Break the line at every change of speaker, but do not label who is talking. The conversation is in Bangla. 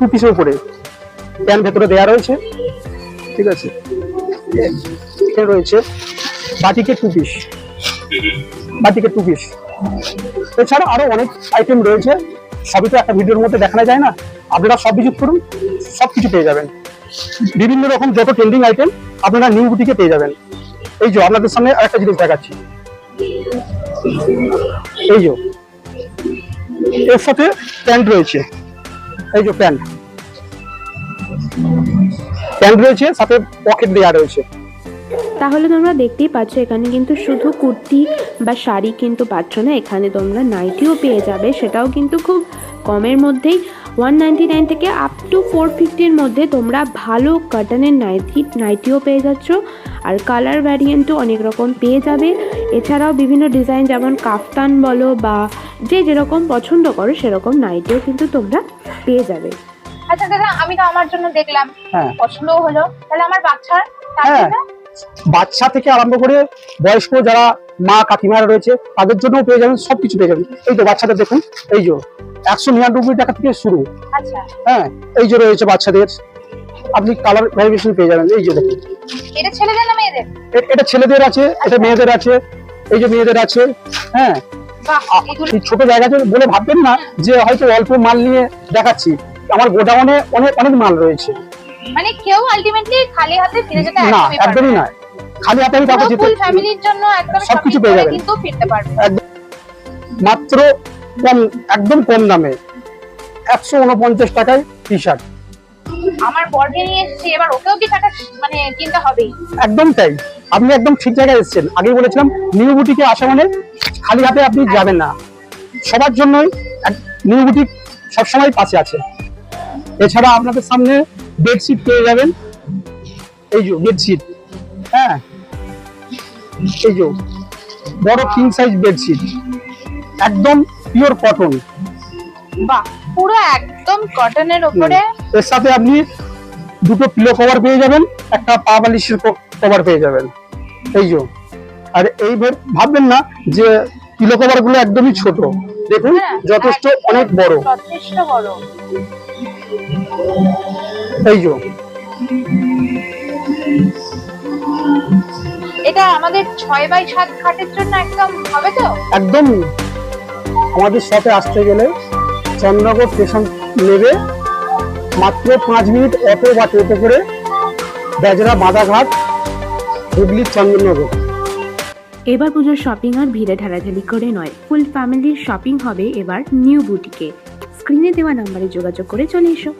টু পিসের উপরে প্যান্ট ভেতরে দেওয়া রয়েছে, ঠিক আছে। এখানে রয়েছে বাটিকের টু পিস, বাটিকের টু পিস। এছাড়া আরো অনেক আইটেম রয়েছে, সবই তো একটা ভিডিওর মধ্যে দেখানো যায় না। আপনারা সব ভিজিট করুন, সবকিছু পেয়ে যাবেন। বিভিন্ন রকম যত ট্রেন্ডিং আইটেম আপনারা নিউ বুটিকে পেয়ে যাবেন। এই যে আপনাদের সামনে আরেকটা জিনিস দেখাচ্ছি, এই যে এর সাথে প্যান্ট রয়েছে, এই যে প্যান্ট রয়েছে, সাথে পকেট দেওয়া রয়েছে।
তাহলে তোমরা দেখতেই পাচ্ছ এখানে কিন্তু শুধু কুর্তি বা শাড়ি কিন্তু পাচ্ছ না, এখানে তোমরা নাইটিও পেয়ে যাবে, সেটাও কিন্তু খুব কমের মধ্যেই। 199 থেকে আপ টু 450-এর মধ্যে তোমরা ভালো কটনের নাইটিও পেয়ে যাচ্ছ। আর কালার ভ্যারিয়েন্টও অনেক রকম পেয়ে যাবে। এছাড়াও বিভিন্ন ডিজাইন যেমন কাফতান বলো বা যে যেরকম পছন্দ করো সেরকম নাইটিও কিন্তু তোমরা পেয়ে যাবে।
আচ্ছা দাদা, আমি তো আমার জন্য দেখলাম, পছন্দও হলো, তাহলে আমার বাচ্চার
বাচ্চা থেকে আরম্ভ করে বয়স্ক যারা মা কাকিমারা রয়েছে তাদের জন্য পেয়ে যাবেন, সবকিছু পেয়ে যাবেন। এই তো বাচ্চাদের দেখুন, এই যে 199 টাকা থেকে শুরু।
আচ্ছা,
এই যে রয়েছে বাচ্চাদের, আপনি কালার ভ্যারিয়েশন পেয়ে যাবেন। এই যে দেখুন,
এটা ছেলেদের না মেয়েদের?
এটা ছেলেদের আছে, এটা মেয়েদের আছে, এই যে মেয়েদের আছে। এই ছোট জায়গাতে বলে ভাববেন না যে হয়তো অল্প মাল নিয়ে দেখাচ্ছি, আমার গোডাউনে অনেক অনেক মাল রয়েছে।
মানে কেউ আলটিমেটলি খালি হাতে ফিরে যেতে
না, একদমই না, খালি হাতে আমি কাউকে যেতে,
ফুল ফ্যামিলির জন্য একদম
সবকিছু পেয়ে যাবেন,
কিন্তু ফিরতে পারবে
মাত্র কম, একদম কম দামে 149 টাকায় টি শার্ট।
আমার বর্গে নিয়ে এসেছি, এবার ওকেও কি টাকা মানে কিনতে হবে?
একদম তাই, আপনি একদম ঠিক জায়গায় এসেছেন। আগেই বলেছিলাম নিউ বুটিকে আসা মানে খালি হাতে আপনি যাবেন না, সবার জন্যই নিউ বুটিক সবসময় পাশে আছে। এছাড়া আপনাদের সামনে বেডশিট পেয়ে যাবেন, এই যে বেডশিট, এই যে বড় কিং সাইজ বেডশিট, একদম পিওর কটন।
বাহ, পুরো একদম কটনের উপরে।
এর সাথে আপনি দুটো পিলো কভার পেয়ে যাবেন, একটা পা বালিশের কভার পেয়ে যাবেন। এই যে, আর এই ভাববেন না যে পিলো কভার গুলো একদমই ছোট, দেখুন যথেষ্ট অনেক বড়,
যথেষ্ট বড়।
এই যে
এটা আমাদের 6x7 খাটের জন্য একদম হবে তো?
একদম। আমাদের শপে আসতে গেলে চন্দ্রনগর স্টেশন নেবে, মাত্র 5 মিনিট অটো বা টোটো করে বেজরা বাঁধাঘাট, হুগলি, চন্দননগর।
এবার পুজোর শপিং আর ভিড়ে ঢালাঢালি করে নয়, ফুল ফ্যামিলির শপিং হবে এবার নিউ বুটিকে। স্ক্রিনে দেওয়া নাম্বারে যোগাযোগ করে চলে এসো।